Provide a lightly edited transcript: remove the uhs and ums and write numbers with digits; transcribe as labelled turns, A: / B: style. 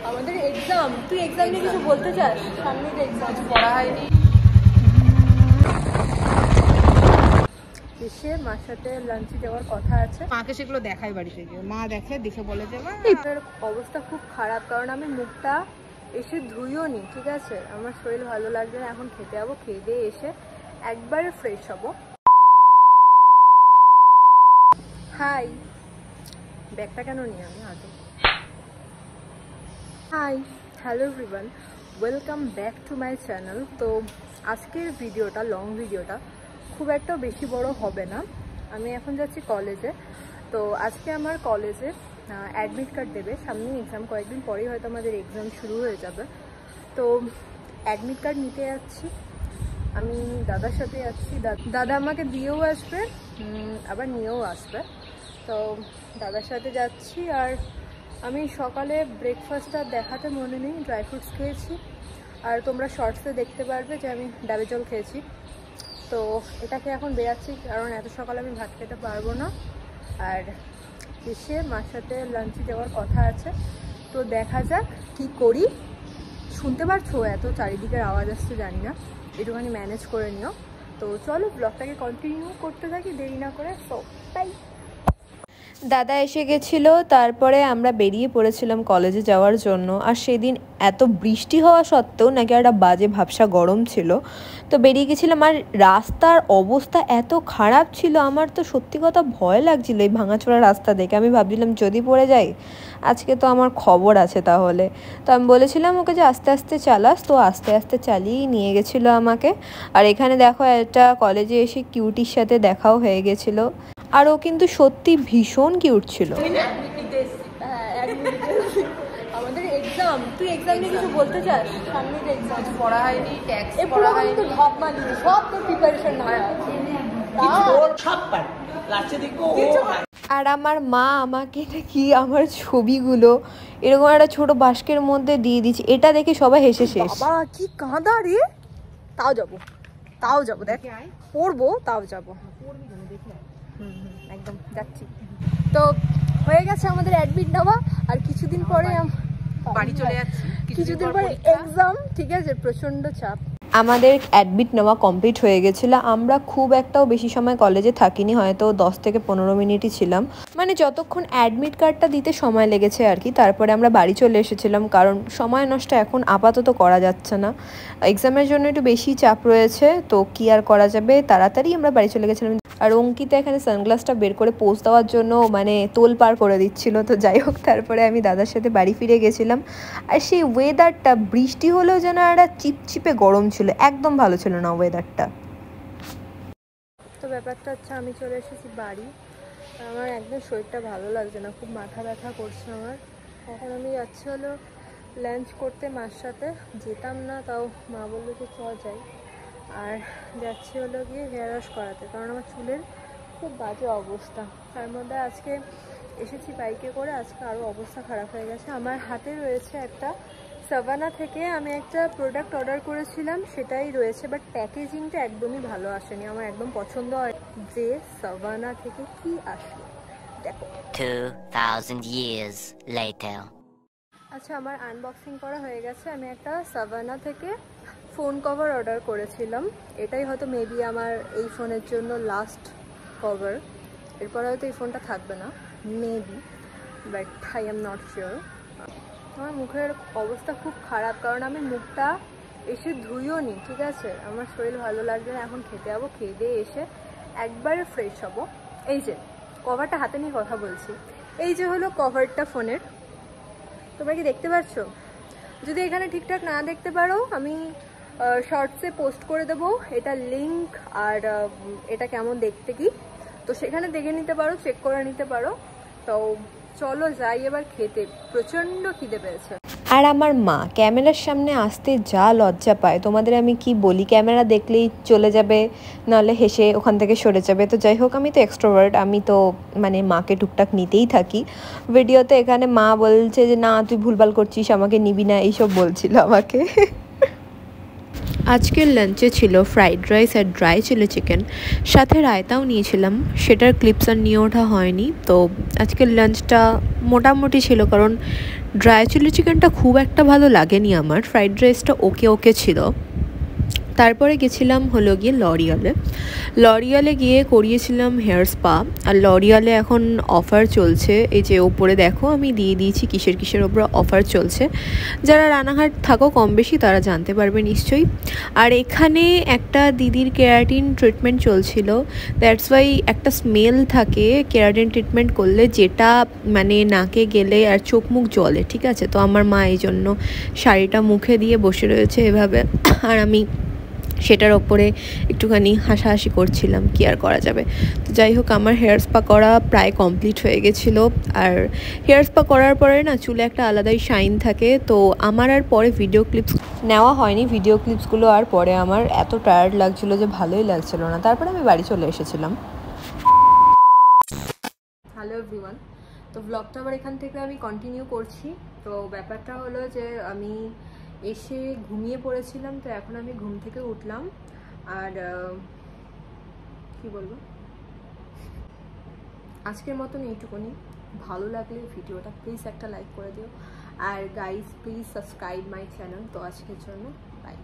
A: আমাদের এক্সাম, তুই এক্সাম নিয়ে কিছু বলতে চাস? সামনে তো এক্সাম, পড়া হয়নি। এসে মার সাথে লাঞ্চে যাওয়ার কথা আছে।
B: মাকে সেগুলো দেখায় বাড়িতে গিয়ে, মা দেখে বলে যাবে।
A: অবস্থা খুব খারাপ, কারণ আমি মুখটা এসে ধুইও নি, ঠিক আছে? আমার শরীর ভালো লাগছে না, এখন খেতে যাবো, খেয়ে দিয়ে এসে একবারে ফ্রেশ হবো। হাই, ব্যাগটা কেন নিয়ে আমি আগে? Hi, hello everyone, welcome back to my channel. তো আজকের ভিডিওটা, লং ভিডিওটা খুব একটা বেশি বড় হবে না। আমি এখন যাচ্ছি কলেজে। তো আজকে আমার কলেজে অ্যাডমিট কার্ড দেবে, সামনেই এক্সাম, কয়েকদিন পরেই হয়তো আমাদের এক্সাম শুরু হয়ে যাবে। তো অ্যাডমিট কার্ড নিতে যাচ্ছি, আমি দাদার সাথে যাচ্ছি। দাদা আমাকে দিয়েও আসবে, আবার নিয়েও আসবে। তো দাদার সাথে যাচ্ছি। আর আমি সকালে ব্রেকফাস্টটা দেখাতে মনে নেই, ড্রাই ফ্রুটস খেয়েছি। আর তোমরা শর্টসে দেখতে পারবে যে আমি ডাবে জল খেয়েছি। তো এটাকে এখন বেরাচ্ছি, কারণ এত সকালে আমি ভাত খেতে পারবো না। আর এসে মার সাথে লাঞ্চে যাওয়ার কথা আছে। তো দেখা যাক কি করি। শুনতে পারছো এত চারিদিকের আওয়াজ আসছে, জানি না, একটুখানি ম্যানেজ করে নিও। তো চলো ব্লগটাকে কন্টিনিউ করতে থাকি দেরি না করে। So bye.
C: দাদা এসে গেছিল, তারপরে আমরা বেরিয়ে পড়েছিলাম কলেজে যাওয়ার জন্য। আর সেদিন এত বৃষ্টি হওয়া সত্ত্বেও নাকি একটা বাজে ভাবসা গরম ছিল। তো বেরিয়ে গেছিলাম, আর রাস্তার অবস্থা এত খারাপ ছিল, আমার তো সত্যি কথা ভয় লাগছিল এই ভাঙাচোরা রাস্তা দেখে। আমি ভাবছিলাম যদি পড়ে যাই আজকে তো আমার খবর আছে তাহলে। তো আমি বলেছিলাম ওকে যে আস্তে আস্তে চালাস, তো আস্তে আস্তে চালিয়েই নিয়ে গেছিলো আমাকে। আর এখানে দেখো একটা কলেজে এসে কিউটির সাথে দেখাও হয়ে গেছিলো। আর ও কিন্তু সত্যি ভীষণ কিউট ছিল।
A: আমাদের এক্সাম, তুই এক্সাম নিয়ে কিছু বলতে চাস? সামনে তো এক্সাম,
B: পড়া হয়নি, ট্যাক্স পড়া হয়নি,
A: তো ঢপ মারি, সব তো প্রিপারেশন হয় আছে।
C: আর আমার মা আমাকে নাকি আমার ছবিগুলো এরকম একটা ছোট বাস্কের মধ্যে দিয়ে দিচ্ছে, এটা দেখে সবাই হেসে শেষ।
A: বাবা কি কাঁদা রে! তাও যাবো দেখ, পড়বো, তাও যাবো, একদম যাচ্ছি। তো হয়ে গেছে আমাদের অ্যাডমিট নেওয়া, আর কিছুদিন পরে
B: বাড়ি চলে যাচ্ছি,
A: কিছুদিন পরে এক্সাম, ঠিক আছে? প্রচন্ড চাপ।
C: আমাদের অ্যাডমিট নেওয়া কমপ্লিট হয়ে গেছিলো। আমরা খুব একটাও বেশি সময় কলেজে থাকিনি, হয়তো 10 থেকে 15 মিনিটই ছিলাম, মানে যতক্ষণ অ্যাডমিট কার্ডটা দিতে সময় লেগেছে আর কি। তারপরে আমরা বাড়ি চলে এসেছিলাম, কারণ সময় নষ্ট এখন আপাতত করা যাচ্ছে না, এক্সামের জন্য একটু বেশি চাপ রয়েছে। তো কি আর করা যাবে, তাড়াতাড়ি আমরা বাড়ি চলে গেছিলাম। আর অঙ্কিতা এখানে সানগ্লাসটা বের করে পোজ দেওয়ার জন্য মানে তোল পার করে দিচ্ছিল। তো যাই হোক, তারপরে আমি দাদার সাথে বাড়ি ফিরে গেছিলাম। আর সেই ওয়েদারটা, বৃষ্টি হলেও যেন একটা চিপচিপে গরম ছিল, একদম ভালো ছিল না ওয়েদারটা।
A: তো ব্যাপারটা হচ্ছে আমি চলে এসেছি বাড়ি। আমার একদম শরীরটা ভালো লাগছে না, খুব মাথা ব্যথা করছে আমার। এখন আমি যাচ্ছি হলো লাঞ্চ করতে, মার সাথে যেতাম না, তাও মা বললো যে চ যাই। আর যাচ্ছি হলো গিয়ে হেয়ার ওয়াশ করাতে, কারণ আমার চুলের খুব বাজে অবস্থা। তার মধ্যে আজকে এসেছি বাইকে করে, আজকে আরও অবস্থা খারাপ হয়ে গেছে। আমার হাতে রয়েছে একটা সাভানা থেকে আমি একটা প্রোডাক্ট অর্ডার করেছিলাম, সেটাই রয়েছে, বাট প্যাকেজিংটা একদমই ভালো আসেনি। আমার একদম পছন্দ হয় যে সাভানা থেকে কি আসে। দেখো
D: 2000 years later.
A: আচ্ছা, আমার আনবক্সিং করা হয়ে গেছে। আমি একটা সাভানা থেকে ফোন কভার অর্ডার করেছিলাম। এটাই হয়তো মেবি আমার এই ফোনের জন্য লাস্ট কভার, এরপরে হয়তো এই ফোনটা থাকবে না, maybe, but I am not sure. আমার মুখের অবস্থা খুব খারাপ, কারণ আমি মুখটা এসে ধুইও নি, ঠিক আছে? আমার শরীর ভালো লাগছে না, এখন খেতে যাবো, খেয়ে দিয়ে এসে একবারে ফ্রেশ হবো। এই যে কভারটা হাতে নিয়ে কথা বলছি, এই যে হলো কভারটা ফোনের, তোমরা কি দেখতে পাচ্ছ? যদি এখানে ঠিকঠাক না দেখতে পারো, আমি শর্টসে পোস্ট করে দেবো এটা লিঙ্ক, আর এটা কেমন দেখতে কি, তো সেখানে দেখে নিতে পারো, চেক করে নিতে পারো। তো চলো যাই এবার খেতে, প্রচণ্ড খিদে পেয়েছে।
C: আর আমার মা ক্যামেরার সামনে আসতে যা লজ্জা পায়, তোমাদের আমি কি বলি, ক্যামেরা দেখলেই চলে যাবে, নাহলে হেসে ওখান থেকে সরে যাবে। তো যাই হোক, আমি তো এক্সট্রোভার্ট, আমি তো মানে মাকে টুকটাক নিতেই থাকি ভিডিওতে। এখানে মা বলছে যে না তুই ভুলভাল করছিস, আমাকে নিবি না, এইসব বলছিল আমাকে। আজকের লাঞ্চে ছিল ফ্রাইড রাইস আর ড্রাই চিলি চিকেন, সাথে রায়তাও নিয়েছিলাম, সেটার ক্লিপস আর নিয়ে ওঠা হয়নি। তো আজকের লাঞ্চটা মোটামুটি ছিল, কারণ ড্রাই চিলি চিকেনটা খুব একটা ভালো লাগেনি আমার, ফ্রাইড রাইসটা ওকে ওকে ছিল। তারপরে গেছিলাম হলো গিয়ে লরিয়ালে গিয়ে করিয়েছিলাম হেয়ার স্পা। আর লরিয়ালে এখন অফার চলছে, এই যে ওপরে দেখো আমি দিয়ে দিয়েছি কিসের ওপরে অফার চলছে। যারা রানাঘাট থাকো কম বেশি তারা জানতে পারবে নিশ্চয়ই। আর এখানে একটা দিদির কেরাটিন ট্রিটমেন্ট চলছিল, দ্যাটস ওয়াই একটা স্মেল থাকে কেরাটিন ট্রিটমেন্ট করলে, যেটা মানে নাকে গেলে আর চোখ মুখ জ্বলে, ঠিক আছে। তো আমার মা এই জন্য শাড়িটা মুখে দিয়ে বসে রয়েছে এভাবে, আর আমি সেটার ওপরে একটুখানি হাসাহাসি করছিলাম, কি আর করা যাবে। তো যাই হোক, আমার হেয়ার স্পা করা প্রায় কমপ্লিট হয়ে গেছিলো। আর হেয়ার স্পা করার পরে না চুলে একটা আলাদাই শাইন থাকে। তো আমার আর পরে ভিডিও ক্লিপস নেওয়া হয়নি, ভিডিও ক্লিপসগুলো আর পরে আমার এত টায়ার্ড লাগছিলো যে ভালোই লাগছিলো না, তারপরে আমি বাড়ি চলে এসেছিলাম।
A: হ্যালো এভরিওয়ান, তো ব্লগটা আবার এখান থেকে আমি কন্টিনিউ করছি। তো ব্যাপারটা হলো যে আমি এসে ঘুমিয়ে পড়েছিলাম, তো এখন আমি ঘুম থেকে উঠলাম। আর কি বলবো, আজকের মতন এইটুকুনি। ভালো লাগলে ভিডিওটা প্লিজ একটা লাইক করে দিও, আর guys please subscribe my channel. তো আজকের জন্য বাই।